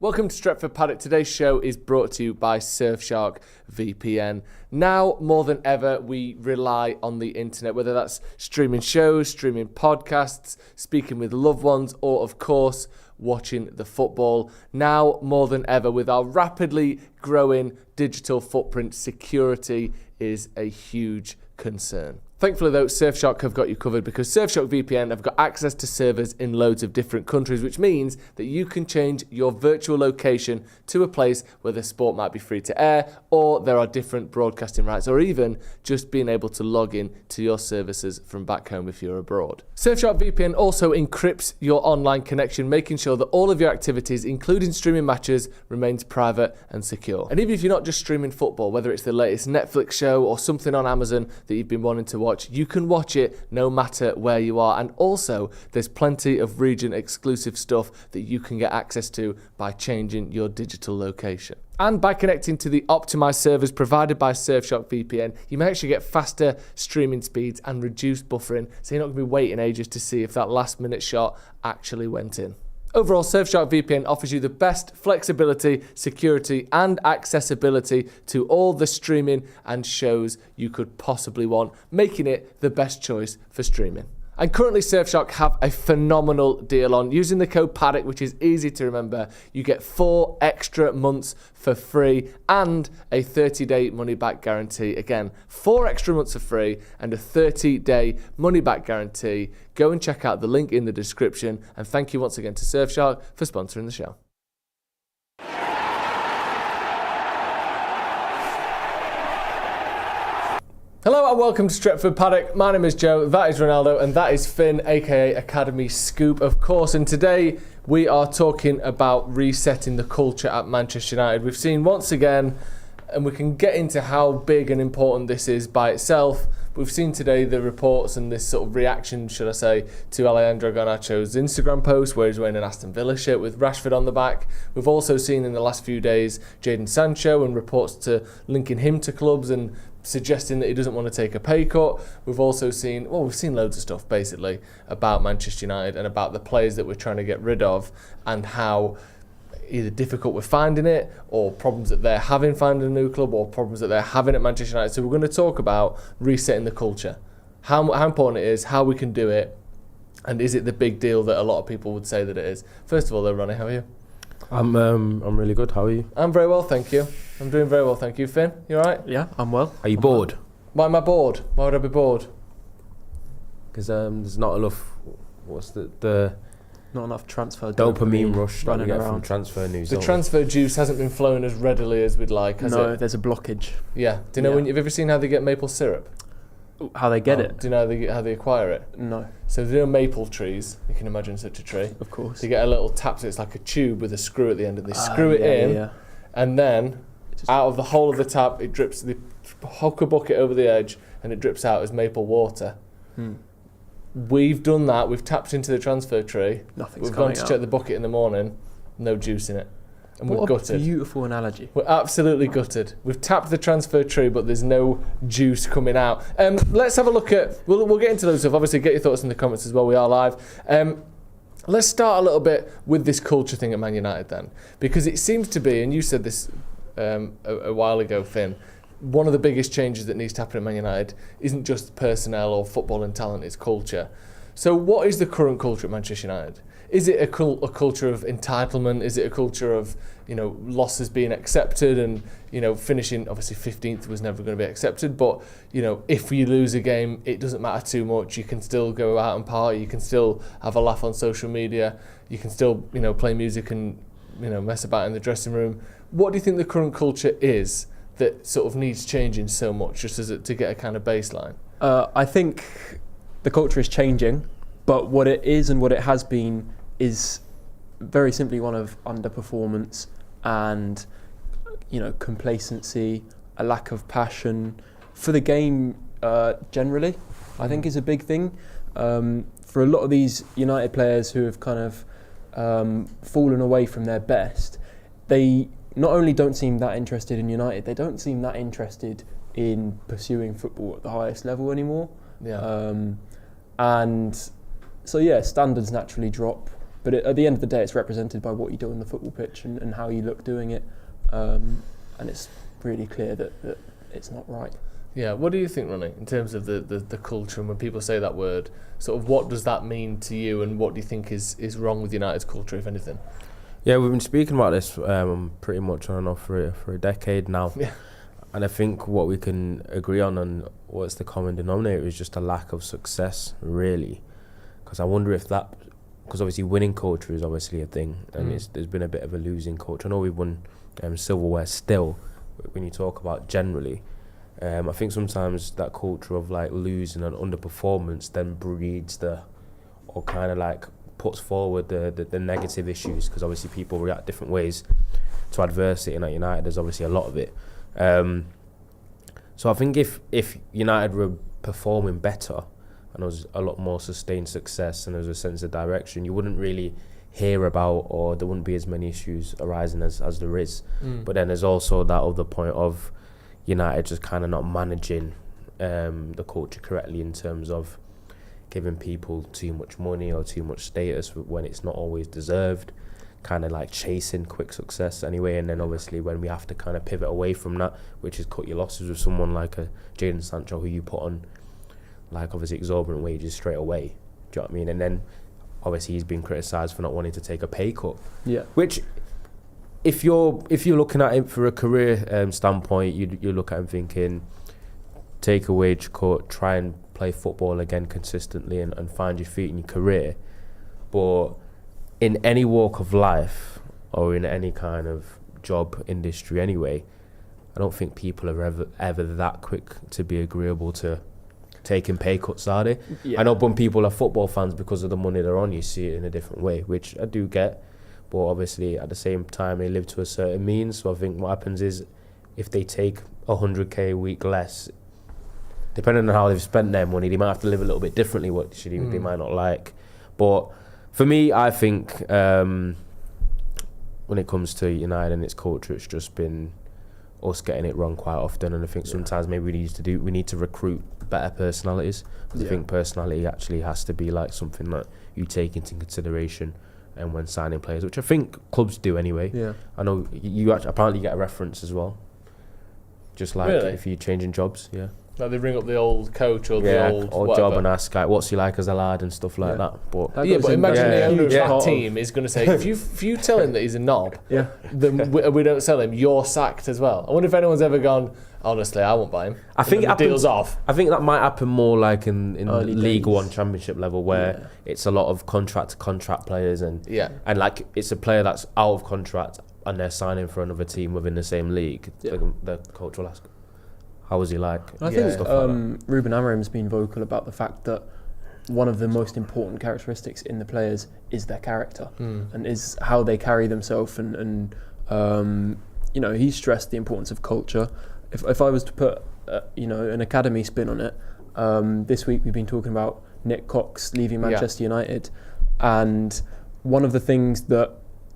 Welcome to Stretford Paddock. Today's show is brought to you by Surfshark VPN. Now more than ever, we rely on the internet, whether that's streaming shows, streaming podcasts, speaking with loved ones, or of course, watching the football. Now more than ever, with our rapidly growing digital footprint, security is a huge concern. Thankfully though, Surfshark have got you covered because Surfshark VPN have got access to servers in loads of different countries, which means that you can change your virtual location to a place where the sport might be free to air, or there are different broadcasting rights, or even just being able to log in to your services from back home if you're abroad. Surfshark VPN also encrypts your online connection, making sure that all of your activities, including streaming matches, remains private and secure. And even if you're not just streaming football, whether it's the latest Netflix show or something on Amazon that you've been wanting to watch, you can watch it no matter where you are. And also, there's plenty of region exclusive stuff that you can get access to by changing your digital location. And by connecting to the optimized servers provided by Surfshark VPN, you may actually get faster streaming speeds and reduced buffering, so you're not going to be waiting ages to see if that last minute shot actually went in. Overall, Surfshark VPN offers you the best flexibility, security, and accessibility to all the streaming and shows you could possibly want, making it the best choice for streaming. And currently Surfshark have a phenomenal deal on. Using the code Paddock, which is easy to remember, you get 4 extra months for free and a 30-day money-back guarantee. Again, 4 extra months for free and a 30-day money-back guarantee. Go and check out the link in the description. And thank you once again to Surfshark for sponsoring the show. Hello and welcome to Stretford Paddock. My name is Joe, that is Ronaldo, and that is Finn, aka Academy Scoop, of course. And today we are talking about resetting the culture at Manchester United. We've seen once again, and we can get into how big and important this is by itself. We've seen today the reports and this sort of reaction, should I say, to Alejandro Garnacho's Instagram post where he's wearing an Aston Villa shirt with Rashford on the back. We've also seen in the last few days Jadon Sancho and reports to linking him to clubs and suggesting that he doesn't want to take a pay cut. We've also seen, we've seen loads of stuff basically about Manchester United and about the players that we're trying to get rid of and how either difficult we're finding it or problems that they're having finding a new club or problems that they're having at Manchester United. So we're going to talk about resetting the culture, how important it is, how we can do it, and is it the big deal that a lot of people would say that it is. First of all though, Ronnie, how are you? I'm really good. How are you? I'm very well, thank you. I'm doing very well, thank you. Finn, you alright? Yeah, I'm well. Are you bored? Why am I bored? Why would I be bored? Because there's not enough. What's the not enough transfer dopamine rush that we get around from transfer news? The transfer juice hasn't been flowing as readily as we'd like, has it? No, there's a blockage. Yeah. Do you know when you've ever seen how they get maple syrup? How they get it? Do you know how they acquire it? No. So they do maple trees. You can imagine such a tree. Of course. They get a little tap, so it's like a tube with a screw at the end, and they screw it in, and then out of the hole of the tap, it drips. They hook a bucket over the edge, and it drips out as maple water. We've done that. We've tapped into the transfer tree. Nothing's We've gone coming to out. check the bucket in the morning. No juice in it. And we're What gutted. a beautiful analogy. We're absolutely gutted. We've tapped the transfer tree, but there's no juice coming out. Let's have a look at. We'll get into those stuff. Obviously, get your thoughts in the comments as well. We are live. Let's start a little bit with this culture thing at Man United then, because it seems to be, and you said this a while ago, Finn. One of the biggest changes that needs to happen at Man United isn't just personnel or football and talent; it's culture. So, what is the current culture at Manchester United? Is it a culture of entitlement? Is it a culture of, losses being accepted and, finishing, obviously 15th was never going to be accepted, but, if you lose a game, it doesn't matter too much. You can still go out and party. You can still have a laugh on social media. You can still, play music and, mess about in the dressing room. What do you think the current culture is that sort of needs changing so much just to get a kind of baseline? I think the culture is changing, but what it is and what it has been is very simply one of underperformance and, complacency, a lack of passion for the game generally, I think is a big thing. For a lot of these United players who have kind of fallen away from their best, they not only don't seem that interested in United, they don't seem that interested in pursuing football at the highest level anymore. Yeah. And so, standards naturally drop. But at the end of the day, it's represented by what you do on the football pitch and how you look doing it. And it's really clear that it's not right. Yeah, what do you think, Ronnie, in terms of the culture, and when people say that word, sort of what does that mean to you, and what do you think is wrong with United's culture, if anything? Yeah, we've been speaking about this pretty much on and off for a decade now. Yeah. And I think what we can agree on and what's the common denominator is just a lack of success, really. Because I wonder if that, because obviously winning culture is obviously a thing, and there's been a bit of a losing culture. I know we've won silverware still, but when you talk about generally, I think sometimes that culture of like losing and underperformance then breeds or kind of like puts forward the negative issues, because obviously people react different ways to adversity, and at United there's obviously a lot of it. So I think if United were performing better and there was a lot more sustained success and there was a sense of direction, you wouldn't really hear about, or there wouldn't be as many issues arising as there is. But then there's also that other point of United just kind of not managing the culture correctly in terms of giving people too much money or too much status when it's not always deserved, kind of like chasing quick success anyway. And then obviously when we have to kind of pivot away from that, which is cut your losses with someone like a Jadon Sancho, who you put on like obviously exorbitant wages straight away, do you know what I mean? And then obviously he's been criticised for not wanting to take a pay cut. Yeah. Which, if you're looking at it for a career standpoint, you look at him thinking, take a wage cut, try and play football again consistently and find your feet in your career. But in any walk of life or in any kind of job industry anyway, I don't think people are ever that quick to be agreeable to taking pay cuts, are they? Yeah. I know when people are football fans, because of the money they're on, you see it in a different way, which I do get. But obviously at the same time they live to a certain means, so I think what happens is if they take 100k a week less, depending on how they've spent their money, they might have to live a little bit differently, what they might not like. But for me, I think when it comes to United and its culture, it's just been us getting it wrong quite often. And I think sometimes maybe we need to recruit better personalities, because I think personality actually has to be like something that you take into consideration and when signing players, which I think clubs do anyway. Yeah. I know you apparently get a reference as well, just like if you're changing jobs. Yeah. Like they ring up the old coach or the old job and ask like, what's he like as a lad and stuff like that. But but imagine the owner of that team is going to say, if you tell him that he's a knob, then we don't sell him, you're sacked as well. I wonder if anyone's ever gone, honestly, I won't buy him. I think the deal's off. I think that might happen more like in League One Championship level, where it's a lot of contract to contract players and like it's a player that's out of contract and they're signing for another team within the same league. The coach will ask, how was he like? I think Ruben Amorim's been vocal about the fact that one of the most important characteristics in the players is their character and is how they carry themselves. And he stressed the importance of culture. If I was to put an academy spin on it, this week we've been talking about Nick Cox leaving Manchester United, and one of the things that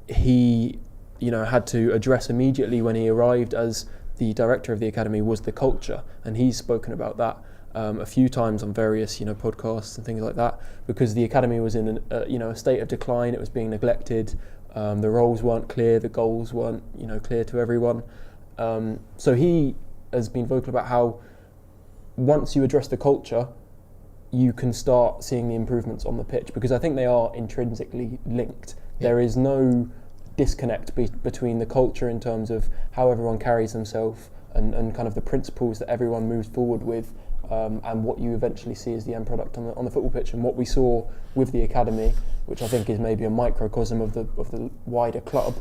he had to address immediately when he arrived as the director of the academy was the culture, and he's spoken about that a few times on various podcasts and things like that, because the academy was in a state of decline. It was being neglected. The roles weren't clear. The goals weren't clear to everyone. So he has been vocal about how once you address the culture, you can start seeing the improvements on the pitch, because I think they are intrinsically linked. There is no disconnect between the culture in terms of how everyone carries themselves and kind of the principles that everyone moves forward with, and what you eventually see as the end product on the football pitch. And what we saw with the academy, which I think is maybe a microcosm of the wider club,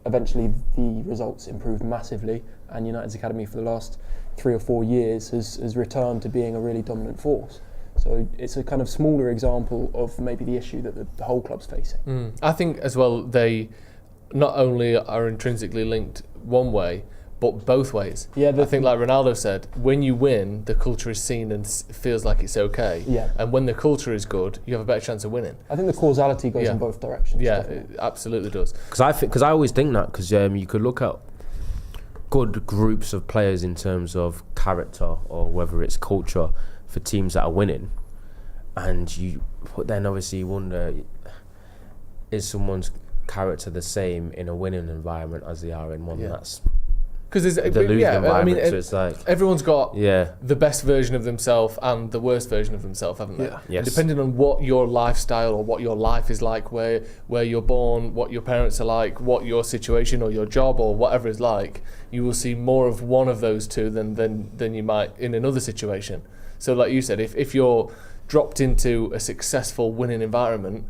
eventually the results improved massively, and United's academy for the last 3 or 4 years has returned to being a really dominant force. So it's a kind of smaller example of maybe the issue that the whole club's facing. I think as well, they not only are intrinsically linked one way, but both ways. I think like Ronaldo said, when you win, the culture is seen and feels like it's okay. And when the culture is good, you have a better chance of winning. I think the causality goes in both directions. Yeah, it absolutely does. Because I always think that, because you could look at good groups of players in terms of character or whether it's culture for teams that are winning, and then obviously you wonder, is someone's character the same in a winning environment as they are in one that's because the losing environment? So it's like everyone's got the best version of themselves and the worst version of themselves, haven't they? Yes. And depending on what your lifestyle or what your life is like, where you're born, what your parents are like, what your situation or your job or whatever is like, you will see more of one of those two than you might in another situation. So like you said, if you're dropped into a successful winning environment,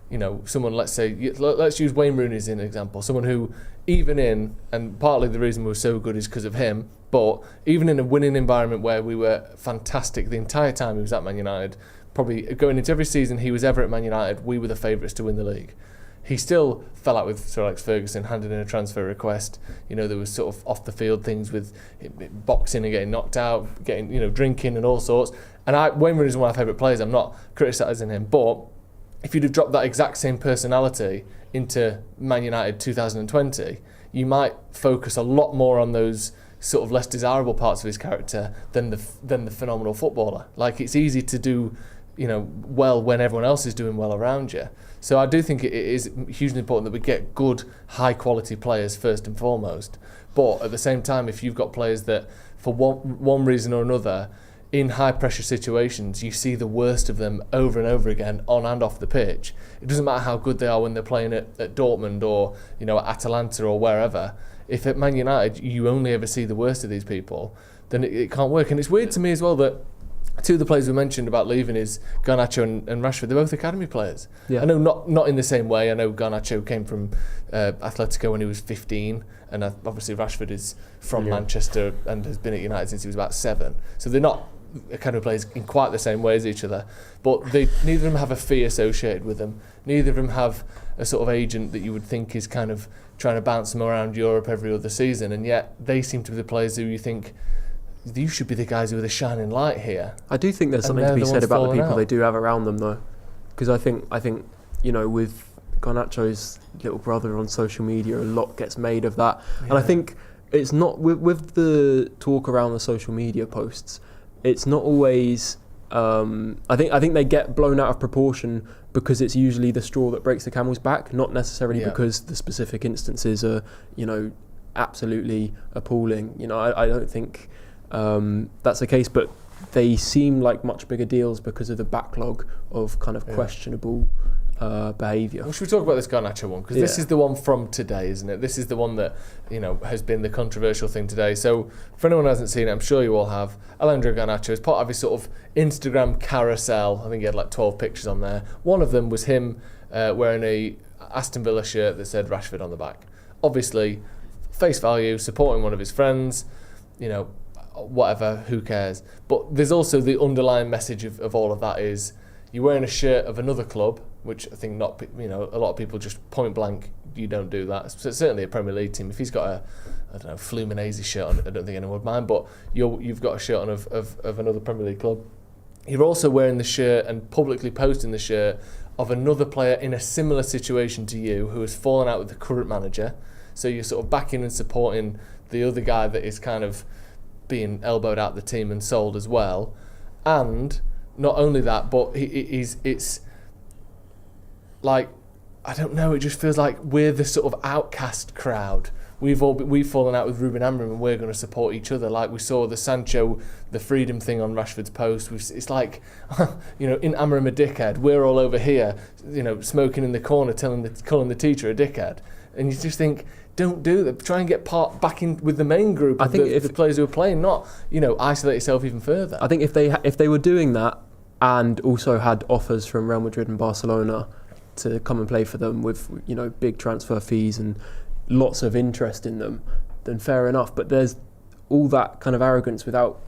you know, someone, let's use Wayne Rooney as an example, someone who even in, and partly the reason we were so good is because of him, but even in a winning environment where we were fantastic the entire time he was at Man United, probably going into every season he was ever at Man United, we were the favourites to win the league. He still fell out with Sir Alex Ferguson, handed in a transfer request. You know, there was sort of off the field things with boxing and getting knocked out, getting, you know, drinking and all sorts. And Wayne Rooney is one of my favourite players. I'm not criticising him, but if you'd have dropped that exact same personality into Man United 2020, you might focus a lot more on those sort of less desirable parts of his character than the phenomenal footballer. Like, it's easy to do, you know, well when everyone else is doing well around you. So I do think it is hugely important that we get good, high-quality players first and foremost. But at the same time, if you've got players that, for one reason or another, in high-pressure situations, you see the worst of them over and over again, on and off the pitch. It doesn't matter how good they are when they're playing at Dortmund or, you know, at Atalanta or wherever. If at Man United you only ever see the worst of these people, then it can't work. And it's weird to me as well that two of the players we mentioned about leaving is Garnacho and Rashford. They're both academy players. Yeah. I know not in the same way. I know Garnacho came from Atletico when he was 15, and obviously Rashford is from Manchester and has been at United since he was about 7. So they're not academy players in quite the same way as each other. But neither of them have a fee associated with them. Neither of them have a sort of agent that you would think is kind of trying to bounce them around Europe every other season. And yet they seem to be the players who you think, you should be the guys who are the shining light here. I do think there's something to be said about the people they do have around them, though, because I think you know, with Garnacho's little brother on social media, a lot gets made of that, and I think it's not with the talk around the social media posts. It's not always. I think they get blown out of proportion because it's usually the straw that breaks the camel's back, not necessarily because the specific instances are, you know, absolutely appalling. You know, I don't think. That's the case, but they seem like much bigger deals because of the backlog of kind of questionable behaviour. Well, should we talk about this Garnacho one? Because this is the one from today, isn't it? This is the one that, you know, has been the controversial thing today. So for anyone who hasn't seen it, I'm sure you all have, Alejandro Garnacho is part of his sort of Instagram carousel. I think he had like 12 pictures on there. One of them was him wearing a Aston Villa shirt that said Rashford on the back. Obviously, face value, supporting one of his friends, you know, whatever, who cares? But there's also the underlying message of all of that is you're wearing a shirt of another club, which I think not, you know, a lot of people just point blank, you don't do that. So certainly a Premier League team, if he's got a Fluminense shirt on, I don't think anyone would mind, but you've got a shirt on of another Premier League club. You're also wearing the shirt and publicly posting the shirt of another player in a similar situation to you who has fallen out with the current manager. So you're sort of backing and supporting the other guy that is kind of being elbowed out the team and sold as well. And not only that, but it's like, I don't know, it just feels like we're the sort of outcast crowd. We've fallen out with Ruben Amorim and we're going to support each other. Like we saw the Sancho, the freedom thing on Rashford's post. It's like, you know, in Amorim a dickhead, we're all over here, you know, smoking in the corner, calling the teacher a dickhead. And you just think, don't do that. Try and get back in with the main group of the players who are playing, not, you know, isolate yourself even further. I think if they were doing that and also had offers from Real Madrid and Barcelona to come and play for them with, you know, big transfer fees and lots of interest in them, then fair enough. But there's all that kind of arrogance without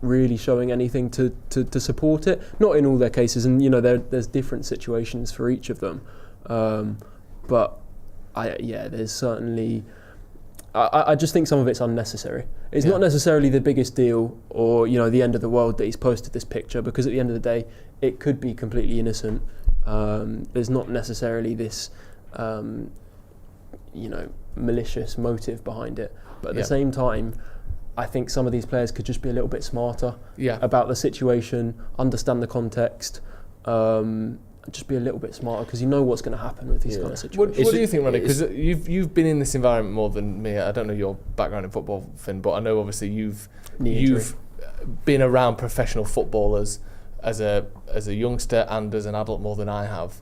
really showing anything to support it. Not in all their cases, and you know, there's different situations for each of them. But there's certainly. I just think some of it's unnecessary. It's not necessarily the biggest deal or, you know, the end of the world that he's posted this picture, because at the end of the day, it could be completely innocent. There's not necessarily this, you know, malicious motive behind it. But at the same time, I think some of these players could just be a little bit smarter about the situation, understand the context, just be a little bit smarter, because you know what's going to happen with these kind of situations. What do you think, Ronnie? Because you've been in this environment more than me. I don't know your background in football, Finn, but I know obviously you've been around professional footballers as a youngster and as an adult more than I have.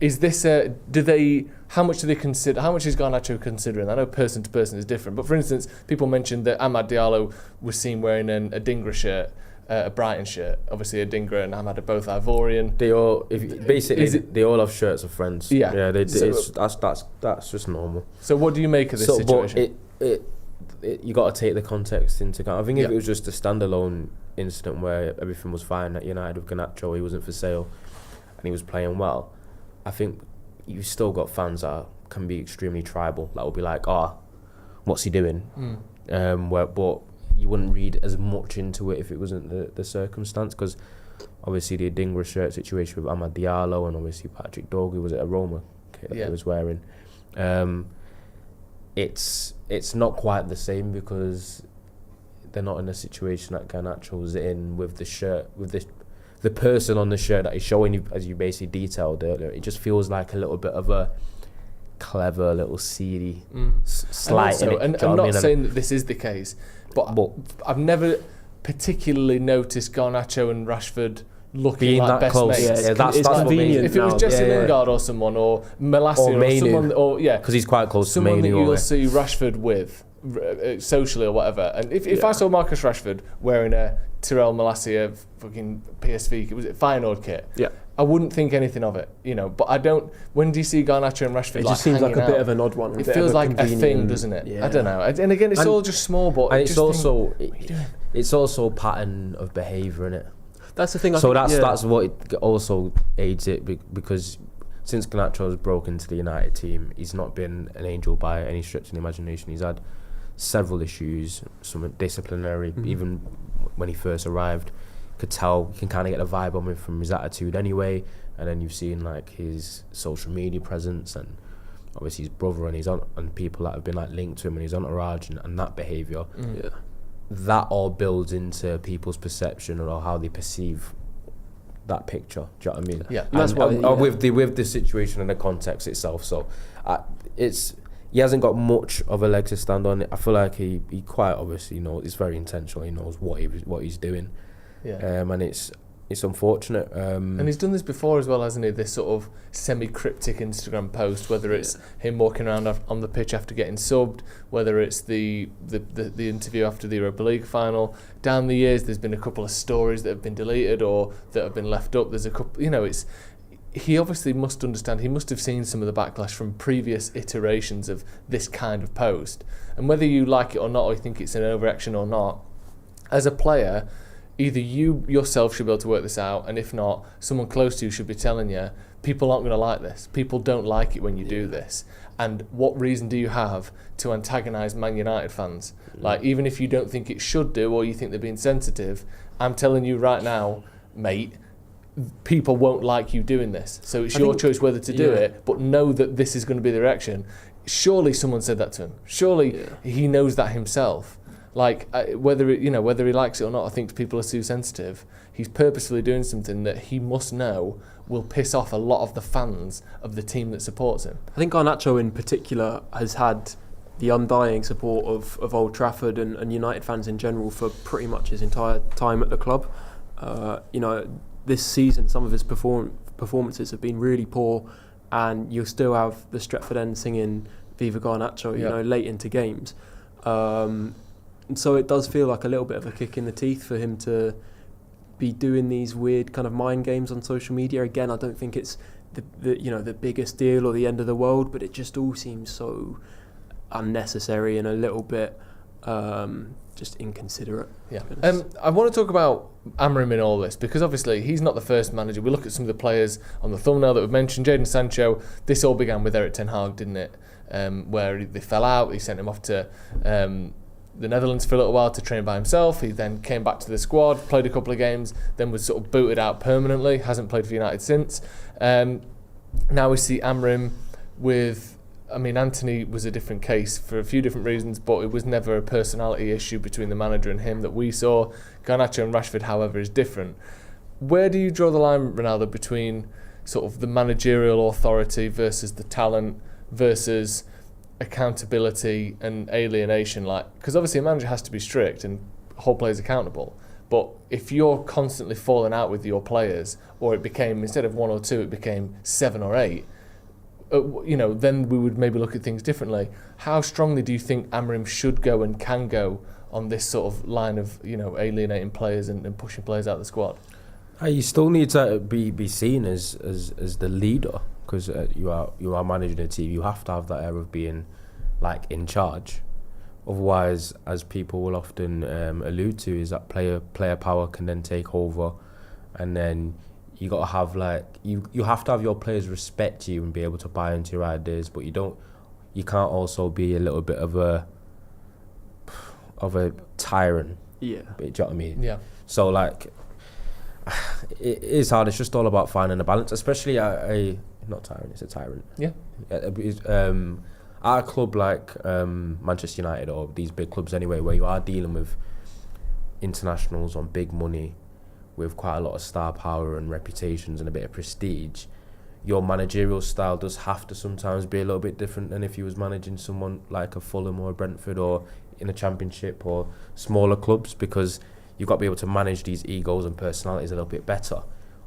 Is this how much do they consider? How much is Garnacho considering? I know person to person is different, but for instance, people mentioned that Amad Diallo was seen wearing a Dingra shirt. A Brighton shirt. Obviously, Adingra and Ahmad are both Ivorian. They all, they all have shirts of friends. Yeah. That's just normal. So, what do you make of this situation? But you got to take the context into account. I think if it was just a standalone incident where everything was fine at United with Garnacho, he wasn't for sale, and he was playing well, I think you've still got fans that can be extremely tribal. That will be like, what's he doing? But you wouldn't read as much into it if it wasn't the circumstance, because obviously the Adingra shirt situation with Amad Diallo and obviously Patrick Dorgu, was it a Roma kit that he was wearing? It's not quite the same, because they're not in a situation that Garnacho was in with the shirt, with the person on the shirt that he's showing you, as you basically detailed earlier. It just feels like a little bit of a clever little seedy slight. And I'm not saying that this is the case, but I've never particularly noticed Garnacho and Rashford looking being like that best close. mates. That's convenient. If it was Jesse Lingard or someone, or Malacia or someone, because he's quite close to Manu, someone that you'll see Rashford with socially or whatever. And if I saw Marcus Rashford wearing a Tyrell Malacia fucking PSV, was it Feyenoord kit? Yeah. I wouldn't think anything of it, But I don't. When do you see Garnacho and Rashford? It just seems like a bit of an odd one. It feels like a thing, doesn't it? Yeah. I don't know. And again, it's all just small, but and it's also a pattern of behaviour, innit? That's the thing. That's what it also aids it, because since Garnacho has broken into the United team, he's not been an angel by any stretch of the imagination. He's had several issues, some disciplinary, even when he first arrived. Could tell, you can kind of get a vibe on him from his attitude anyway, and then you've seen like his social media presence, and obviously his brother and people that have been like linked to him and his entourage and that behaviour. That all builds into people's perception or how they perceive that picture. Do you know what I mean? Yeah, and that's why with the situation and the context itself. So he hasn't got much of a leg to stand on. I feel like he quite obviously knows. It's very intentional. He knows what he's doing. Yeah. And it's unfortunate. And he's done this before as well, hasn't he? This sort of semi-cryptic Instagram post, whether it's him walking around on the pitch after getting subbed, whether it's the interview after the Europa League final. Down the years, there's been a couple of stories that have been deleted or that have been left up. There's a couple, he obviously must understand. He must have seen some of the backlash from previous iterations of this kind of post. And whether you like it or not, or you think it's an overreaction or not, as a player, either you yourself should be able to work this out, and if not, someone close to you should be telling you, people aren't going to like this. People don't like it when you do this. And what reason do you have to antagonise Man United fans? Like, even if you don't think it should do, or you think they're being sensitive, I'm telling you right now, mate, people won't like you doing this. So it's your choice whether to do it, but know that this is going to be the reaction. Surely someone said that to him. Surely he knows that himself. Like, whether he likes it or not, I think people are too sensitive. He's purposefully doing something that he must know will piss off a lot of the fans of the team that supports him. I think Garnacho in particular has had the undying support of Old Trafford and United fans in general for pretty much his entire time at the club. This season, some of his performances have been really poor, and you'll still have the Stretford end singing Viva Garnacho, late into games. And so it does feel like a little bit of a kick in the teeth for him to be doing these weird kind of mind games on social media. Again, I don't think it's the biggest deal or the end of the world, but it just all seems so unnecessary and a little bit just inconsiderate. Yeah. I want to talk about Amorim in all this, because obviously he's not the first manager. We look at some of the players on the thumbnail that we've mentioned. Jadon Sancho, this all began with Erik ten Hag, didn't it? Where they fell out. He sent him off to the Netherlands for a little while to train by himself. He then came back to the squad, played a couple of games, then was sort of booted out permanently, hasn't played for United since. Now we see Amorim with, Anthony was a different case for a few different reasons, but it was never a personality issue between the manager and him that we saw. Garnacho and Rashford, however, is different. Where do you draw the line, Ronaldo, between sort of the managerial authority versus the talent versus accountability and alienation, like, because obviously a manager has to be strict and hold players accountable, but if you're constantly falling out with your players, or it became, instead of 1 or 2 it became 7 or 8, then we would maybe look at things differently. How strongly do you think Amorim should go and can go on this sort of line of alienating players and pushing players out of the squad? You still need to be seen as the leader, because you are managing a team. You have to have that air of being like in charge. Otherwise, as people will often allude to, is that player power can then take over, and then you got to have you have to have your players respect you and be able to buy into your ideas, but you can't also be a little bit of a tyrant. Yeah. Do you know what I mean? Yeah. So it is hard. It's just all about finding a balance, especially not tyrant. It's a tyrant. Yeah. At a club like Manchester United, or these big clubs anyway, where you are dealing with internationals on big money, with quite a lot of star power and reputations and a bit of prestige, your managerial style does have to sometimes be a little bit different than if you was managing someone like a Fulham or a Brentford or in a Championship or smaller clubs, because you've got to be able to manage these egos and personalities a little bit better,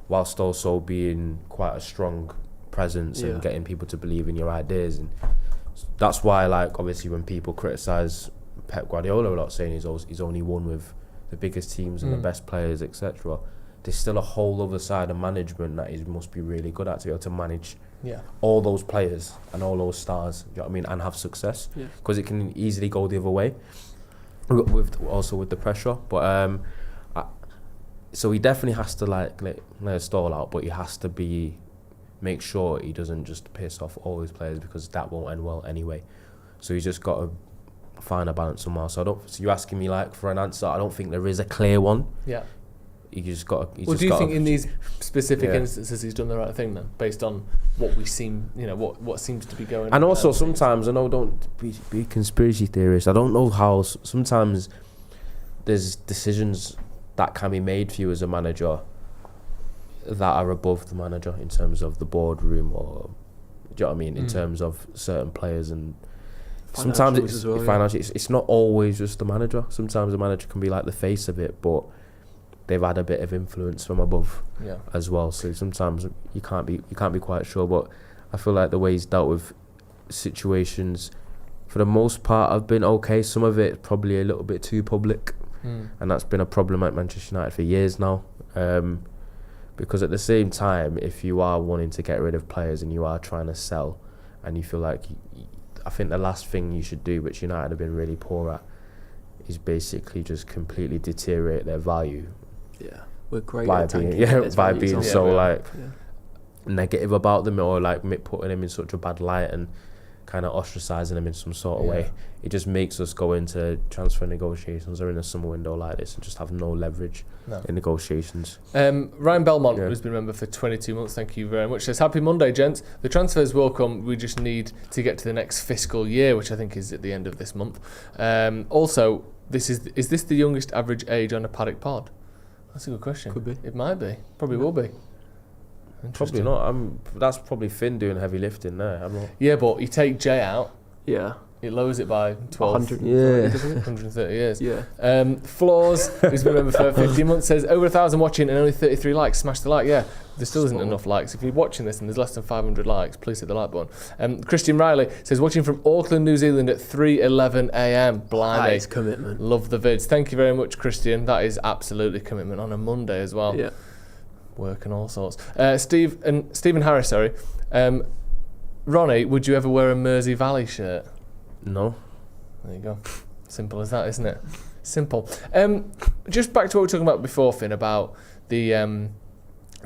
whilst also being quite a strong presence and getting people to believe in your ideas. And that's why, obviously, when people criticise Pep Guardiola a lot, saying he's only won with the biggest teams and the best players, etc., there's still a whole other side of management that he must be really good at, to be able to manage all those players and all those stars, you know what I mean, and have success, because it can easily go the other way with the pressure. But so he definitely has to let it stall out, but he has to make sure he doesn't just piss off all his players, because that won't end well anyway. So he's just got to find a balance somewhere. So you're asking me for an answer. I don't think there is a clear one. Yeah. You just got. Well, do you think in these specific instances he's done the right thing then, based on what we seem, what seems to be going on? And also sometimes, I know, don't be conspiracy theorists, I don't know how sometimes there's decisions that can be made for you as a manager that are above the manager in terms of the boardroom, or do you know what I mean, in terms of certain players, and sometimes it's financial. It's not always just the manager. Sometimes the manager can be like the face of it, but they've had a bit of influence from above as well. So sometimes you can't be quite sure. But I feel like the way he's dealt with situations, for the most part, have been okay. Some of it probably a little bit too public, and that's been a problem at Manchester United for years now. Because at the same time, if you are wanting to get rid of players and you are trying to sell, and you feel like, I think the last thing you should do, which United have been really poor at, is basically just completely deteriorate their value. Yeah, we're great by at being so negative about them, or putting them in such a bad light and kind of ostracising them in some sort of way. It just makes us go into transfer negotiations or in a summer window like this and just have no leverage in negotiations. Ryan Belmont, who's been a member for 22 months, thank you very much, says, happy Monday, gents. The transfers will come, we just need to get to the next fiscal year, which I think is at the end of this month. Also, is this the youngest average age on a Paddock pod? That's a good question. Could be. It might be. Probably will be. Probably not. That's probably Finn doing heavy lifting there. I'm not. Yeah, but you take Jay out. Yeah. It lowers it by 12. 130 years. Yeah. Floors, who's been a member for 15 months, says over 1,000 watching and only 33 likes. Smash the like. Yeah, there still isn't enough likes. If you're watching this and there's less than 500 likes, please hit the like button. Christian Riley says, watching from Auckland, New Zealand at 3:11 a.m. Blimey. That is commitment. Love the vids. Thank you very much, Christian. That is absolutely commitment on a Monday as well. Yeah. Work and all sorts. Stephen Harris, sorry. Ronnie, would you ever wear a Mersey Valley shirt? No. There you go. Simple as that, isn't it? Simple. Just back to what we were talking about before, Finn, about the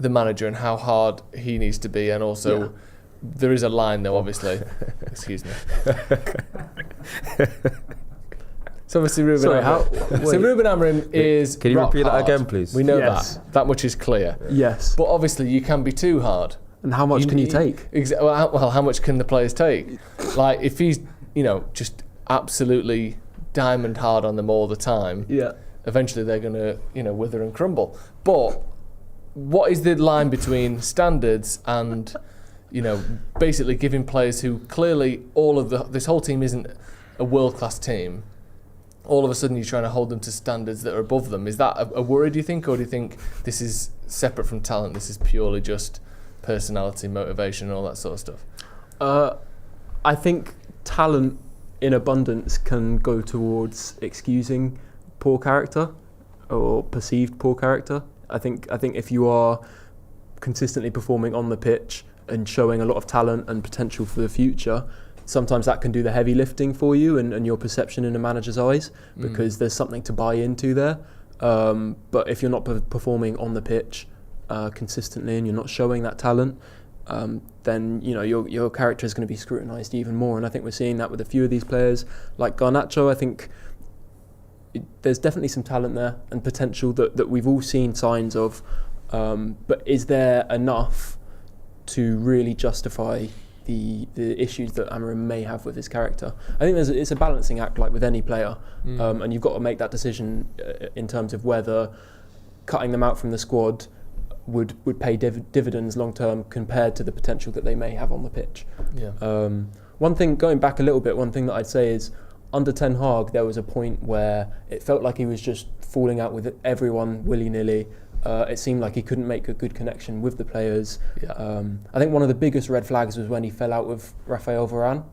manager and how hard he needs to be, and also there is a line though, obviously. Excuse me. So obviously Ruben Amorim is. Can you repeat that again, please? We know that much is clear. Yes. But obviously you can be too hard. And how much can you take? Well, how much can the players take? Like if he's just absolutely diamond hard on them all the time. Yeah. Eventually they're gonna wither and crumble. But what is the line between standards and, you know, basically giving players who clearly this whole team isn't a world-class team, all of a sudden you're trying to hold them to standards that are above them? Is that a worry, do you think, or do you think this is separate from talent, this is purely just personality, motivation, and all that sort of stuff? I think talent in abundance can go towards excusing poor character or perceived poor character. I think if you are consistently performing on the pitch and showing a lot of talent and potential for the future, sometimes that can do the heavy lifting for you and your perception in a manager's eyes, because there's something to buy into there. But if you're not performing on the pitch consistently and you're not showing that talent, then you know your character is going to be scrutinised even more. And I think we're seeing that with a few of these players, like Garnacho. I think there's definitely some talent there and potential that we've all seen signs of. But is there enough to really justify the issues that Amorim may have with his character? I think it's a balancing act, like with any player, and you've got to make that decision in terms of whether cutting them out from the squad would pay dividends long term compared to the potential that they may have on the pitch. Yeah. One thing, going back a little bit, one thing that I'd say is under Ten Hag there was a point where it felt like he was just falling out with everyone willy-nilly. It seemed like he couldn't make a good connection with the players. Yeah. I think one of the biggest red flags was when he fell out with Raphael Varane,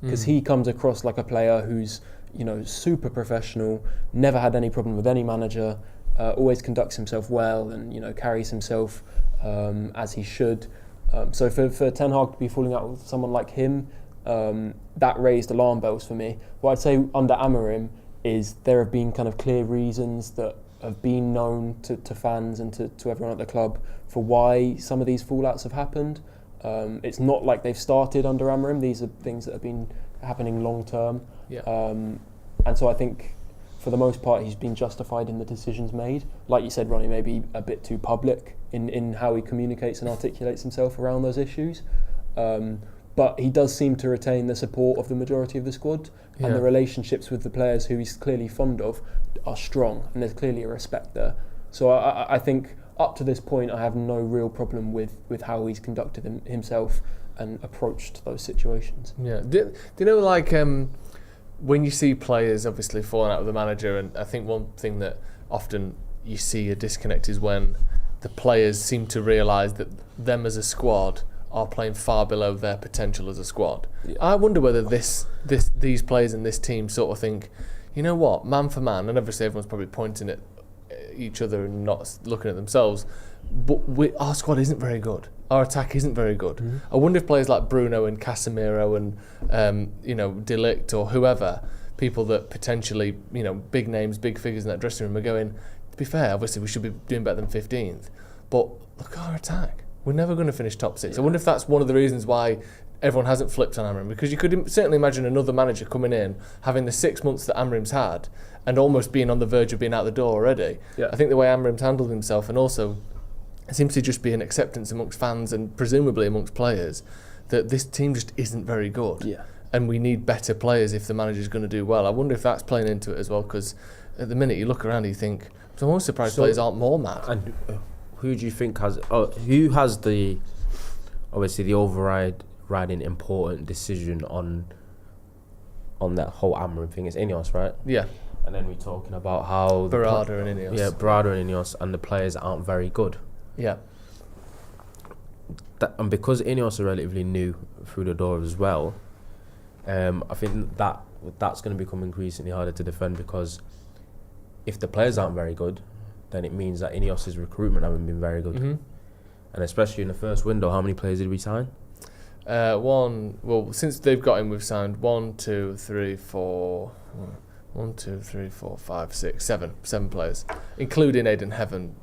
because he comes across like a player who's, you know, super professional, never had any problem with any manager, always conducts himself well, and you know carries himself as he should. So for Ten Hag to be falling out with someone like him, that raised alarm bells for me. What I'd say under Amorim is there have been kind of clear reasons that have been known to fans and to everyone at the club for why some of these fallouts have happened. It's not like they've started under Amorim. These are things that have been happening long term. Yeah. And so I think for the most part he's been justified in the decisions made. Like you said, Ronnie, maybe a bit too public in how he communicates and articulates himself around those issues. But he does seem to retain the support of the majority of the squad, and the relationships with the players who he's clearly fond of are strong, and there's clearly a respect there. So I think up to this point I have no real problem with how he's conducted himself and approached those situations. Yeah. Do you know, like, when you see players obviously falling out with the manager, and I think one thing that often you see a disconnect is when the players seem to realise that them as a squad are playing far below their potential as a squad. Yeah. I wonder whether these players in this team sort of think, you know what, man for man, and obviously everyone's probably pointing at each other and not looking at themselves, but our squad isn't very good. Our attack isn't very good. Mm-hmm. I wonder if players like Bruno and Casemiro and De Ligt or whoever, people that potentially, you know, big names, big figures in that dressing room, are going, to be fair, obviously we should be doing better than 15th, but look at our attack. We're never going to finish top 6. I wonder if that's one of the reasons why everyone hasn't flipped on Amorim, because you could certainly imagine another manager coming in, having the 6 months that Amorim's had, and almost being on the verge of being out the door already. Yeah. I think the way Amorim's handled himself, and also it seems to just be an acceptance amongst fans and presumably amongst players, that this team just isn't very good. Yeah. And we need better players if the manager's going to do well. I wonder if that's playing into it as well, because at the minute you look around and you think, I'm almost surprised players aren't more mad. And who do you think who has the overriding important decision on that whole Amorim thing? It's Ineos, right? Yeah. And then we're talking about how Berardi and Ineos. Yeah, Berardi and Ineos, and the players aren't very good. Yeah. And because Ineos are relatively new through the door as well, I think that's going to become increasingly harder to defend, because if the players aren't very good, then it means that Ineos' recruitment haven't been very good. Mm-hmm. And especially in the first window, how many players did we sign? Since they've got him, we've signed 7 players, including Aidan Heaven,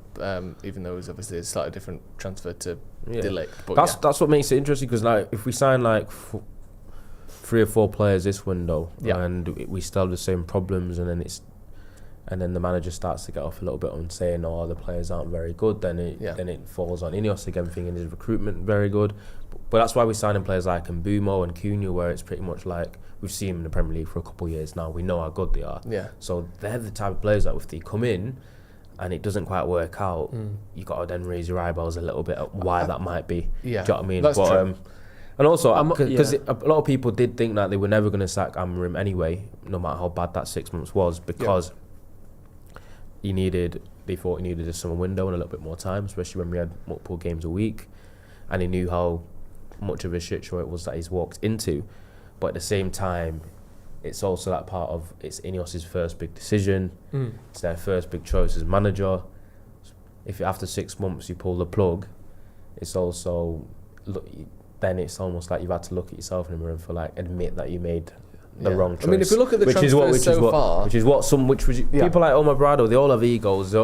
even though it was obviously a slightly different transfer to De Ligt. But that's what makes it interesting, because like if we sign like 3 or 4 players this window, and we still have the same problems, and then the manager starts to get off a little bit on saying, the players aren't very good, then it falls on Ineos again, thinking his recruitment very good. But that's why we're signing players like Mbumo and Cunha, where it's pretty much like we've seen them in the Premier League for a couple of years now. We know how good they are. Yeah. So they're the type of players that if they come in and it doesn't quite work out, you got to then raise your eyebrows a little bit at why that might be. Yeah, do you know what I mean? that's true. And also, because a lot of people did think that they were never going to sack Amorim anyway, no matter how bad that 6 months was, because they thought he needed a summer window and a little bit more time, especially when we had multiple games a week, and he knew how much of a shit show it was that he's walked into. But at the same time, it's also that part of, it's Ineos' first big decision, it's their first big choice as manager. If after 6 months you pull the plug, it's also, then it's almost like you've had to look at yourself in the mirror and for like admit that you made the wrong choice. I mean, if we look at the transfers so far, people like Omar Brado, they all have egos, they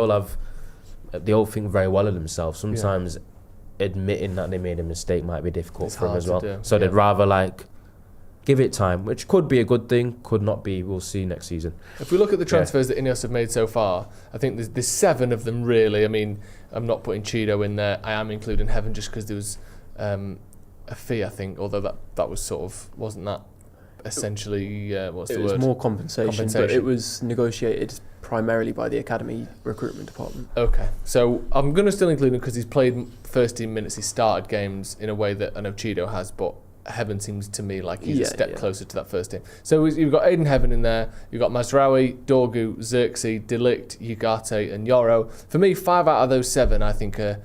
all think very well of themselves. Sometimes admitting that they made a mistake might be difficult for them as well. So they'd rather like give it time, which could be a good thing, could not be. We'll see next season. If we look at the transfers that Ineos have made so far, I think there's 7 of them really. I mean, I'm not putting Cheeto in there. I am including Heaven just because there was a fee, I think, although that was sort of, wasn't that essentially, what's the word? It was more compensation, but it was negotiated primarily by the academy recruitment department. Okay, so I'm going to still include him because he's played first team minutes, he started games in a way that I know Cheeto has, but Heaven seems to me like he's a step closer to that first team. So you've got Aiden Heaven in there, you've got Mazraoui, Dorgu, Xerxes, Delict, Ugarte and Yoro. For me, 5 out of those 7 I think are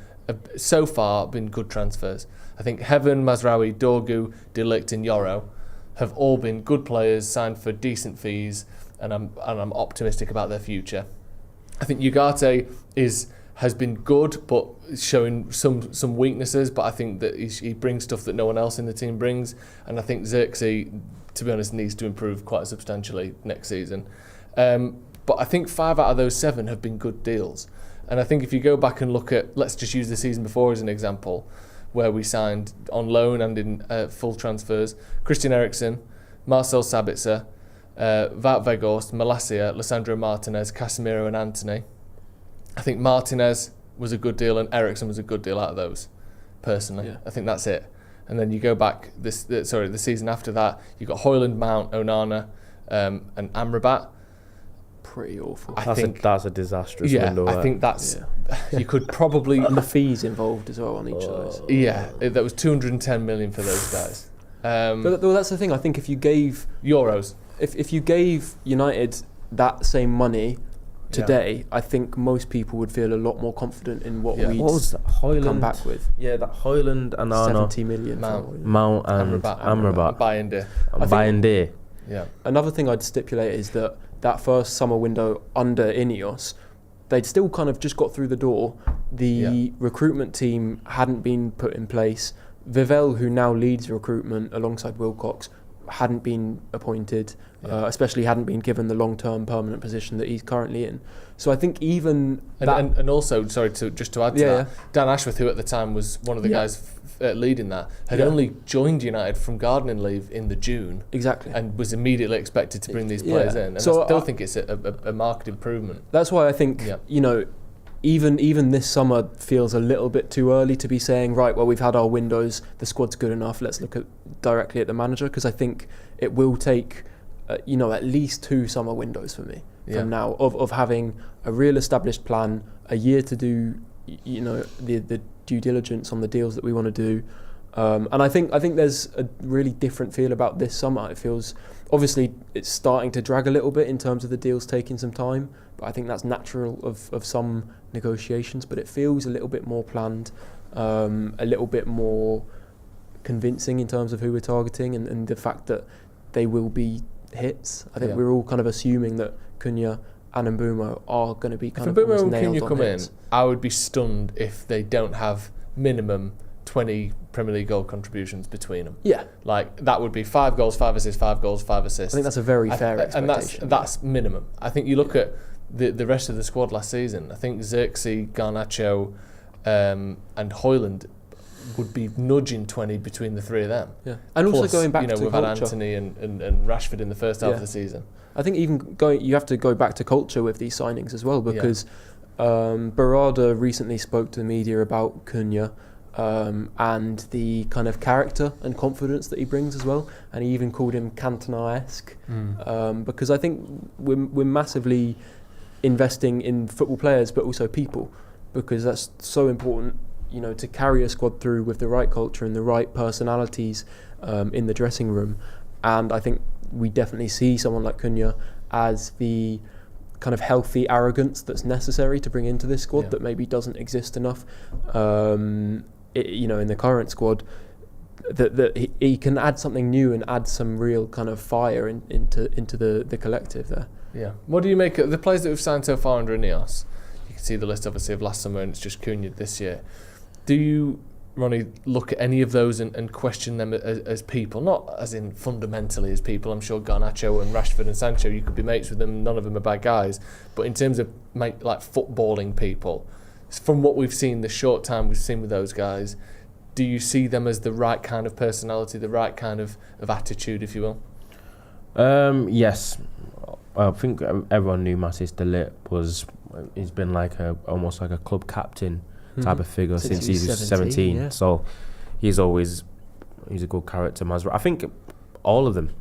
so far been good transfers. I think Heaven, Mazraoui, Dorgu, Delict and Yoro have all been good players, signed for decent fees, and I'm optimistic about their future. I think Ugarte has been good, but showing some weaknesses. But I think that he brings stuff that no one else in the team brings, and I think Xerxes, to be honest, needs to improve quite substantially next season. But I think 5 out of those 7 have been good deals, and I think if you go back and look at, let's just use the season before as an example, where we signed on loan and in full transfers, Christian Eriksen, Marcel Sabitzer, Wout Weghorst, Malacia, Lissandro Martinez, Casemiro and Anthony. I think Martinez was a good deal and Eriksen was a good deal out of those, personally. Yeah. I think that's it. And then you go back, the season after that, you've got Højlund, Mount, Onana and Amrabat. Pretty awful. I think that's a disastrous window. I think that's... You could probably... And the fees involved as well on each of those. Yeah, that was 210 million for those guys. But that's the thing, I think if you gave... Euros. If you gave United that same money today, I think most people would feel a lot more confident in what we'd come back with. Yeah, that Højlund and Arna. 70 million. Mount and Amrabat. Bayindir. Yeah. Another thing I'd stipulate is that first summer window under Ineos, they'd still kind of just got through the door. The recruitment team hadn't been put in place. Vivell, who now leads recruitment alongside Wilcox, hadn't been appointed, especially hadn't been given the long-term permanent position that he's currently in. So I think even and also, sorry to add to that, Dan Ashworth, who at the time was one of the guys leading that, had only joined United from gardening leave in the June. Exactly. And was immediately expected to bring these players in. And so I still think it's a marked improvement. That's why I think, even this summer feels a little bit too early to be saying, right, well, we've had our windows, the squad's good enough, let's look directly at the manager, because I think it will take, at least 2 summer windows for me from now of having a real established plan, a year to do, the due diligence on the deals that we want to do. And I think there's a really different feel about this summer. It feels, obviously, it's starting to drag a little bit in terms of the deals taking some time, but I think that's natural of some negotiations, but it feels a little bit more planned, a little bit more convincing in terms of who we're targeting and the fact that they will be hits. I think we're all kind of assuming that Cunha and Mbeumo are going to be kind of almost nailed on hits. I would be stunned if they don't have minimum 20 Premier League goal contributions between them. Yeah. Like, that would be 5 goals, 5 assists, 5 goals, 5 assists. I think that's a very fair expectation. And that's minimum. I think you look at the rest of the squad last season, I think Xerxes, Garnacho and Højlund would be nudging 20 between the 3 of them. Yeah. And plus, also going back to we've culture. Had Anthony and Rashford in the first half of the season. I think you have to go back to culture with these signings as well, because Barada recently spoke to the media about Cunha and the kind of character and confidence that he brings as well, and he even called him Cantona-esque, because I think we're massively investing in football players, but also people, because that's so important, to carry a squad through with the right culture and the right personalities in the dressing room. And I think we definitely see someone like Cunha as the kind of healthy arrogance that's necessary to bring into this squad that maybe doesn't exist enough, in the current squad. That he can add something new and add some real kind of fire into the collective there. Yeah. What do you make of the players that we've signed so far under Ineos? You can see the list obviously of last summer, and it's just Cunha this year. Do you, Ronnie, look at any of those and question them as people? Not as in fundamentally as people. I'm sure Garnacho and Rashford and Sancho, you could be mates with them. None of them are bad guys. But in terms of like footballing people, from what we've seen, the short time we've seen with those guys, do you see them as the right kind of personality, the right kind of attitude, if you will? Yes. I think everyone knew Matthijs de Ligt he's been almost like a club captain type of figure since he was 17. Yeah. So he's a good character. I think all of them.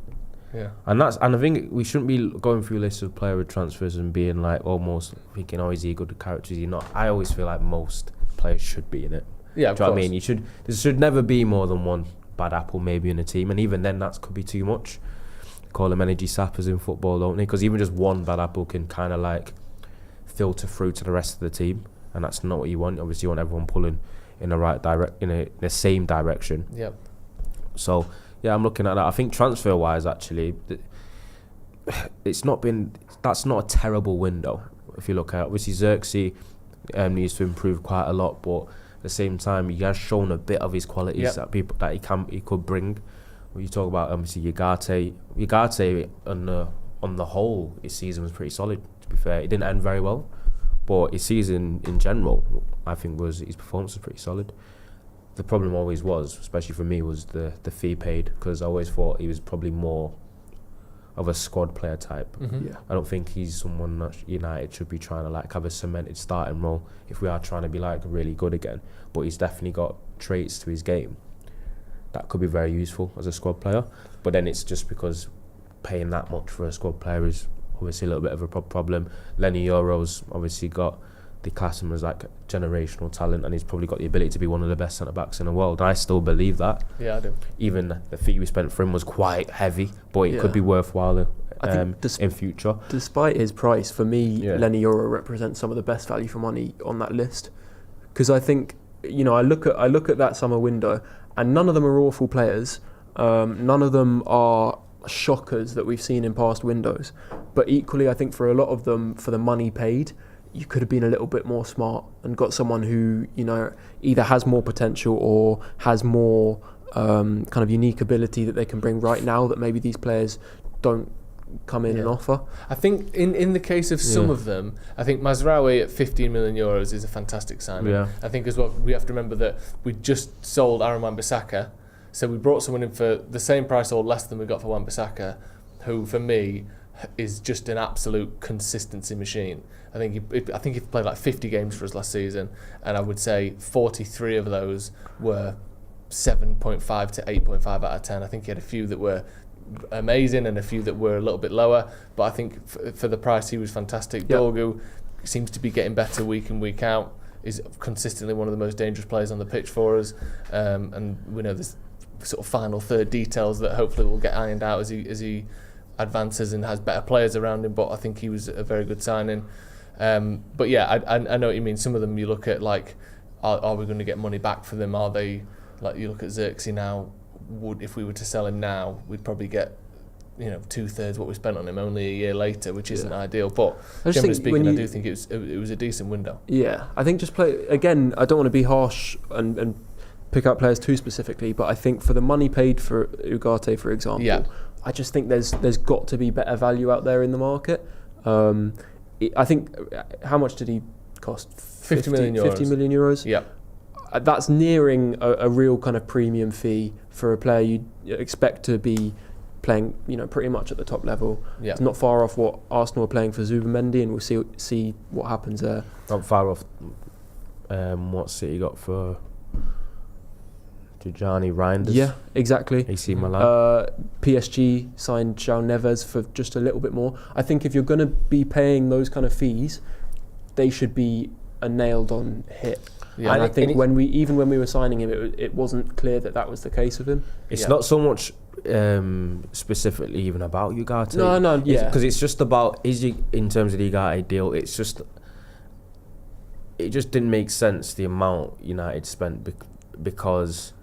Yeah. And I think we shouldn't be going through lists of player transfers and being like almost thinking, is he a good character? Is he not? I always feel like most players should be in it. Yeah, of course. What I mean? There should never be more than one bad apple maybe in a team, and even then that could be too much. Call them energy sappers in football, don't they? Because even just one bad apple can kind of like filter through to the rest of the team, and that's not what you want. Obviously, you want everyone pulling in the right in the same direction. Yep. So yeah, I'm looking at that. I think transfer wise, actually, that's not a terrible window. If you look at obviously Xerxes needs to improve quite a lot, but at the same time he has shown a bit of his qualities that he could bring. When you talk about obviously Ugarte on the whole, his season was pretty solid. To be fair, it didn't end very well, but his season in general, I think his performance was pretty solid. The problem always was, especially for me, was the fee paid, because I always thought he was probably more of a squad player type. Mm-hmm. Yeah. I don't think he's someone that United should be trying to have a cemented starting role if we are trying to be really good again. But he's definitely got traits to his game that could be very useful as a squad player. But then it's just because paying that much for a squad player is obviously a little bit of a problem. Lenny Yoro's obviously got the class him as generational talent, and he's probably got the ability to be one of the best centre-backs in the world. And I still believe that. Yeah, I do. Even the fee we spent for him was quite heavy, but it could be worthwhile in future. Despite his price, for me, Lenny Yoro represents some of the best value for money on that list. Because I think, I look at that summer window, and none of them are awful players. None of them are shockers that we've seen in past windows. But equally, I think for a lot of them, for the money paid, you could have been a little bit more smart and got someone who, either has more potential or has more kind of unique ability that they can bring right now that maybe these players don't come in and offer. I think in the case of some of them, I think Mazraoui at 15 million euros is a fantastic signing. Yeah. I think as well we have to remember that we just sold Aaron Wan-Bissaka, so we brought someone in for the same price or less than we got for Wan-Bissaka, who for me is just an absolute consistency machine. I think he played 50 games for us last season, and I would say 43 of those were 7.5 to 8.5 out of 10. I think he had a few that were amazing and a few that were a little bit lower, but I think for the price he was fantastic. Dorgu seems to be getting better week in, week out, is consistently one of the most dangerous players on the pitch for us, and we know there's sort of final third details that hopefully will get ironed out as he advances and has better players around him, but I think he was a very good signing. But yeah, I know what you mean. Some of them you look at are we going to get money back for them? Are they, you look at Xerxes now, if we were to sell him now, we'd probably get 2/3 what we spent on him only a year later, which isn't ideal. But generally speaking, I do think it was a decent window. Yeah, I think just play again. I don't want to be harsh and pick out players too specifically, but I think for the money paid for Ugarte, for example, I just think there's got to be better value out there in the market. I think how much did he cost? 50 million euros. 50 million euros. Yeah. That's nearing a real kind of premium fee for a player you'd expect to be playing, pretty much at the top level. Yeah. It's not far off what Arsenal are playing for Zubimendi, and we'll see what happens there. Not far off what City got for Tijani Reinders. Yeah, exactly. AC Milan. PSG signed João Neves for just a little bit more. I think if you're going to be paying those kind of fees, they should be a nailed-on hit. Yeah, and I think when we were signing him, it wasn't clear that was the case with him. It's not so much specifically even about Ugarte. No, yeah. Because it's just about, in terms of the Ugarte deal, it just didn't make sense, the amount United spent, because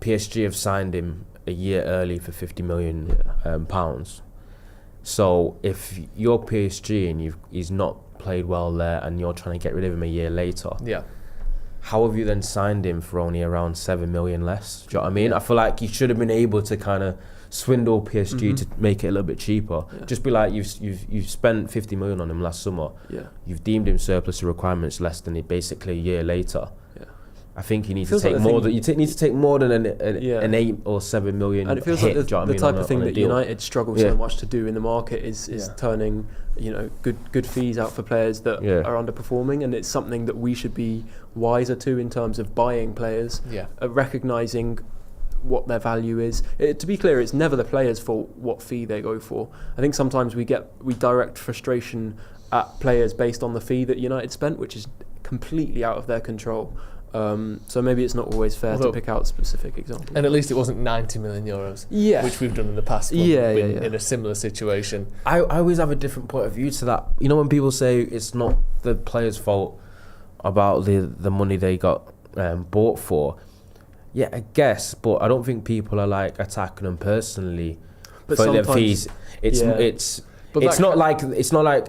PSG have signed him a year early for £50 million pounds. So if you're PSG and he's not played well there and you're trying to get rid of him a year later, how have you then signed him for only around 7 million less? Do you know what I mean? I feel like you should have been able to kind of swindle PSG to make it a little bit cheaper. Just be like, you've spent 50 million on him last summer. You've deemed him surplus to requirements less than it basically a year later. I think you need to take more than an 8 or 7 million. And it feels hit, like the type of thing that United struggle so much to do in the market is turning good fees out for players that are underperforming, and it's something that we should be wiser to in terms of buying players, recognising what their value is. To be clear, it's never the players' fault what fee they go for. I think sometimes we direct frustration at players based on the fee that United spent, which is completely out of their control. So maybe it's not always fair to pick out specific examples. And at least it wasn't 90 million euros, which we've done in the past in a similar situation. I always have a different point of view to that. When people say it's not the players' fault about the money they got bought for, I guess, but I don't think people are like attacking them personally for their fees. It's not like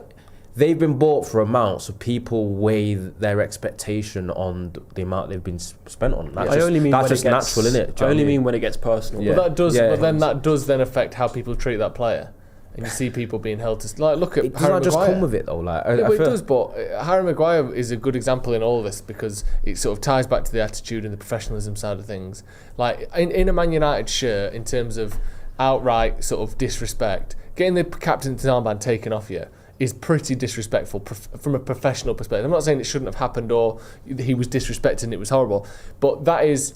they've been bought for amount, so people weigh their expectation on the amount they've been spent on. That's just natural, isn't it? I only mean when it gets personal. But that does then affect how people treat that player. And you see people being held to look at Harry Maguire. Does that just come with it though? It does, but Harry Maguire is a good example in all of this, because it sort of ties back to the attitude and the professionalism side of things. Like in a Man United shirt, in terms of outright sort of disrespect, getting the captain's armband taken off you is pretty disrespectful from a professional perspective. I'm not saying it shouldn't have happened or he was disrespected and it was horrible, but that is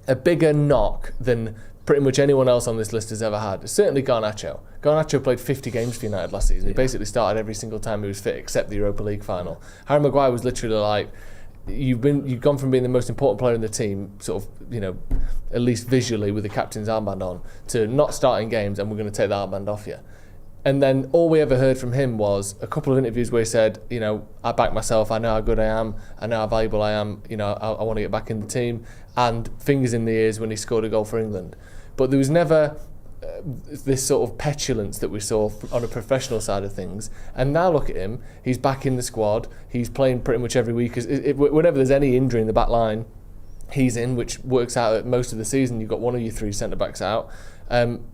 a bigger knock than pretty much anyone else on this list has ever had. Certainly Garnacho. Garnacho played 50 games for United last season. He basically started every single time he was fit, except the Europa League final. Harry Maguire was literally like, you've gone from being the most important player in the team, sort of, at least visually with the captain's armband on, to not starting games, and we're going to take the armband off you. And then all we ever heard from him was a couple of interviews where he said, I back myself, I know how good I am, I know how valuable I am, I want to get back in the team, and fingers in the ears when he scored a goal for England. But there was never this sort of petulance that we saw on a professional side of things. And now look at him, he's back in the squad, he's playing pretty much every week. Whenever there's any injury in the back line, he's in, which works out at most of the season. You've got one of your three centre-backs out, and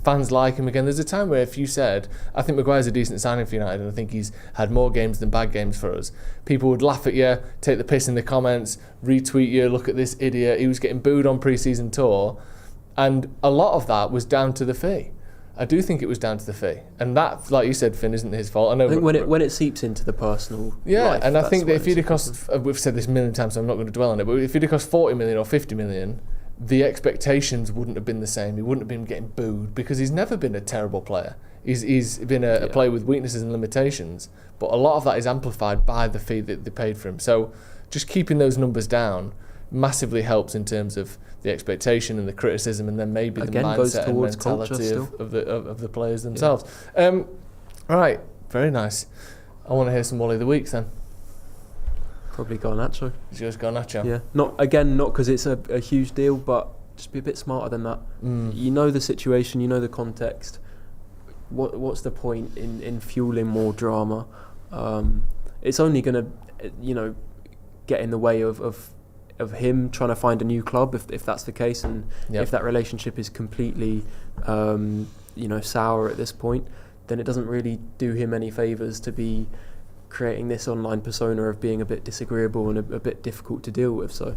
fans like him again. There's a time where if you said, I think Maguire's a decent signing for United and I think he's had more games than bad games for us, people would laugh at you, take the piss in the comments, retweet you, look at this idiot. He was getting booed on pre-season tour, and a lot of that was down to the fee. I do think it was down to the fee, and that, like you said, Finn, isn't his fault. I know. I think when it seeps into the personal life, and I think that if he'd have cost, we've said this a million times, so I'm not going to dwell on it, but if he'd have cost 40 million or 50 million, the expectations wouldn't have been the same. He wouldn't have been getting booed, because he's never been a terrible player. He's been a player with weaknesses and limitations, but a lot of that is amplified by the fee that they paid for him. So just keeping those numbers down massively helps in terms of the expectation and the criticism, and then maybe the mindset and mentality of the players themselves. Right, very nice. I want to hear some Wally of the Week then. Probably Garnacho. It's yours, Garnacho. Yeah, not because it's a huge deal, but just be a bit smarter than that. You know the situation, you know the context. What's the point in fueling more drama? It's only going to, get in the way of him trying to find a new club if that's the case, and if that relationship is completely, sour at this point, then it doesn't really do him any favours to be creating this online persona of being a bit disagreeable and a bit difficult to deal with. So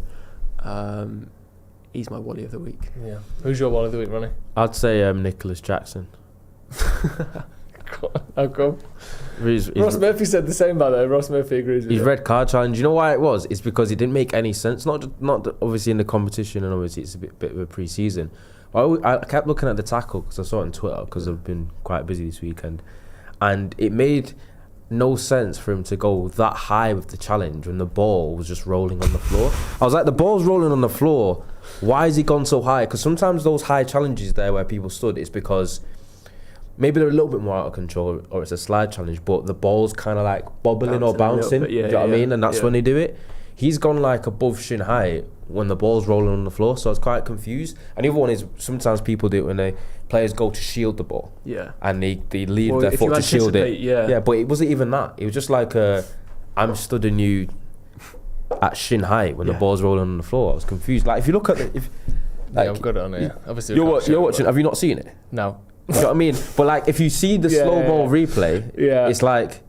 he's my Wally of the Week. Yeah. Who's your Wally of the Week, Ronnie? I'd say Nicholas Jackson. How come? He's Ross Murphy said the same, by the way. Ross Murphy agrees with his you. red card challenge. You know why it was? It's because it didn't make any sense. Not obviously in the competition, and obviously it's a bit of a pre-season. I kept looking at the tackle because I saw it on Twitter because I've been quite busy this weekend, and it made no sense for him to go that high with the challenge when the ball was just rolling on the floor. I was like, the ball's rolling on the floor. Why has he gone so high? Because sometimes those high challenges there where people stood, it's because maybe they're a little bit more out of control or it's a slide challenge, but the ball's kind of like bobbling or bouncing. Do you know what I mean? And that's when they do it. He's gone like above shin height when the ball's rolling on the floor, so I was quite confused. And the other one is sometimes people do it when players go to shield the ball. Yeah. And they leave their foot to shield it. Yeah, but it wasn't even that. It was just like I'm studying you at shin height when the ball's rolling on the floor. I was confused. Like if you look at it, I've got it on here. Obviously, you're watching. Have you not seen it? No. You know what I mean? But like if you see the slow mo replay, it's like.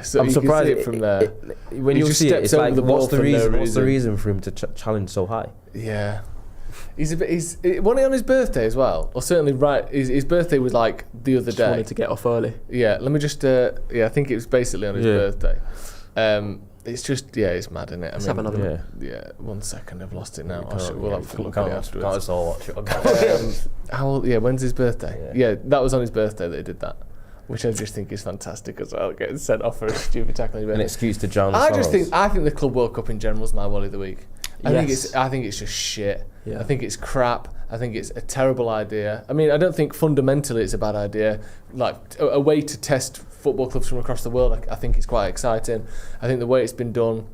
So I'm surprised it from there. When you see it, it's like, what's the reason? What's the reason for him to challenge so high? Yeah, he's wasn't he on his birthday as well? Or certainly right. His birthday was like the other day. Wanted to get off early. Yeah, let me just. I think it was basically on his birthday. It's just it's mad, isn't it? Let's have another one. Yeah, 1 second. I've lost it now. We'll have a look at it afterwards. Can't just all watch it. How old? Yeah, when's his birthday? Yeah, that was on his birthday that he did that. Which I just think is fantastic as well, getting sent off for a stupid tackling. An excuse to drown. I think the Club World Cup in general is my Wally of the week. I think it's just shit. Yeah. I think it's crap. I think it's a terrible idea. I mean, I don't think fundamentally it's a bad idea. Like a way to test football clubs from across the world, I think it's quite exciting. I think the way it's been done,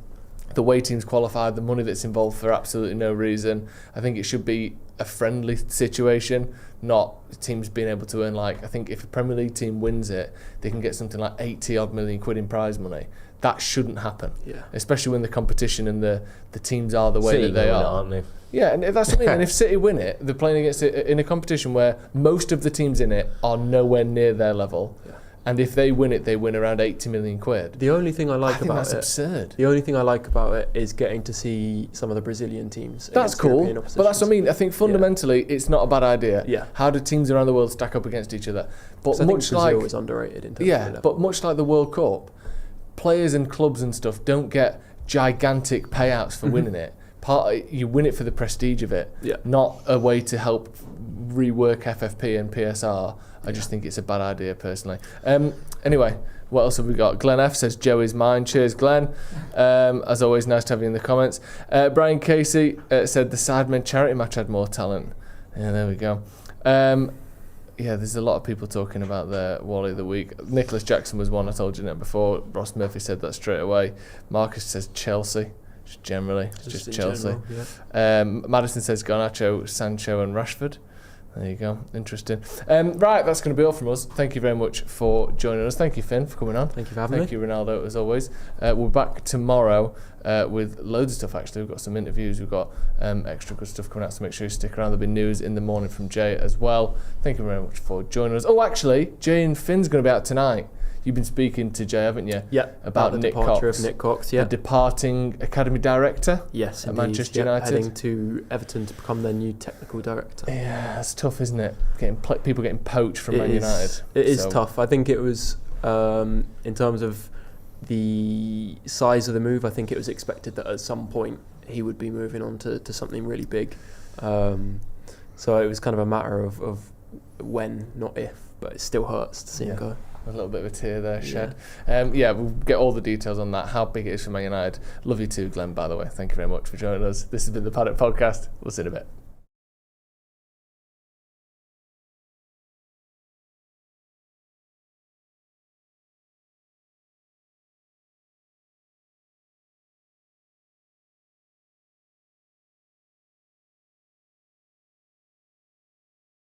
the way teams qualified, the money that's involved for absolutely no reason. I think it should be a friendly situation, not teams being able to earn I think if a Premier League team wins it, they can get something like 80 odd million quid in prize money. That shouldn't happen. Yeah. Especially when the competition and the teams are the way City that they are. Aren't they? Yeah, and that's something. And if City win it, they're playing against it in a competition where most of the teams in it are nowhere near their level. Yeah. And if they win it, they win around 80 million quid. The only thing I like about that's absurd. The only thing I like about it is getting to see some of the Brazilian teams. That's cool, but that's what I mean. I think fundamentally, it's not a bad idea. Yeah. How do teams around the world stack up against each other? But much like Brazil is underrated in terms of level. But much like the World Cup, players and clubs and stuff don't get gigantic payouts for winning it. You win it for the prestige of it, not a way to help rework FFP and PSR. I just think it's a bad idea personally. Anyway, what else have we got? Glenn F says Joe is mine. Cheers, Glenn. As always, nice to have you in the comments. Brian Casey said the Sidemen charity match had more talent. Yeah, there we go. There's a lot of people talking about the Wally of the week. Nicholas Jackson was one, I told you that before. Ross Murphy said that straight away. Marcus says Chelsea. Just generally, just Chelsea. General, Madison says Garnacho, Sancho and Rashford. There you go. Interesting. Right, that's going to be all from us. Thank you very much for joining us. Thank you, Finn, for coming on. Thank you for having me. Thank you, Ronaldo, as always. We're back tomorrow with loads of stuff, actually. We've got some interviews. We've got extra good stuff coming out, so make sure you stick around. There'll be news in the morning from Jay as well. Thank you very much for joining us. Oh, actually, Jay and Finn's going to be out tonight. You've been speaking to Jay, haven't you? Yeah. About the Nick departure Cox. of Nick Cox, yeah. The departing academy director. Yes, at Manchester United. Heading to Everton to become their new technical director. Yeah, it's tough, isn't it? People getting poached from Man United. It is tough. I think it was, in terms of the size of the move, I think it was expected that at some point he would be moving on to something really big. So it was kind of a matter of when, not if, but it still hurts to see him go. A little bit of a tear there shed. We'll get all the details on that, how big it is for Man United. Love you too, Glenn, by the way. Thank you very much for joining us. This has been the Paddock Podcast. We'll see you in a bit.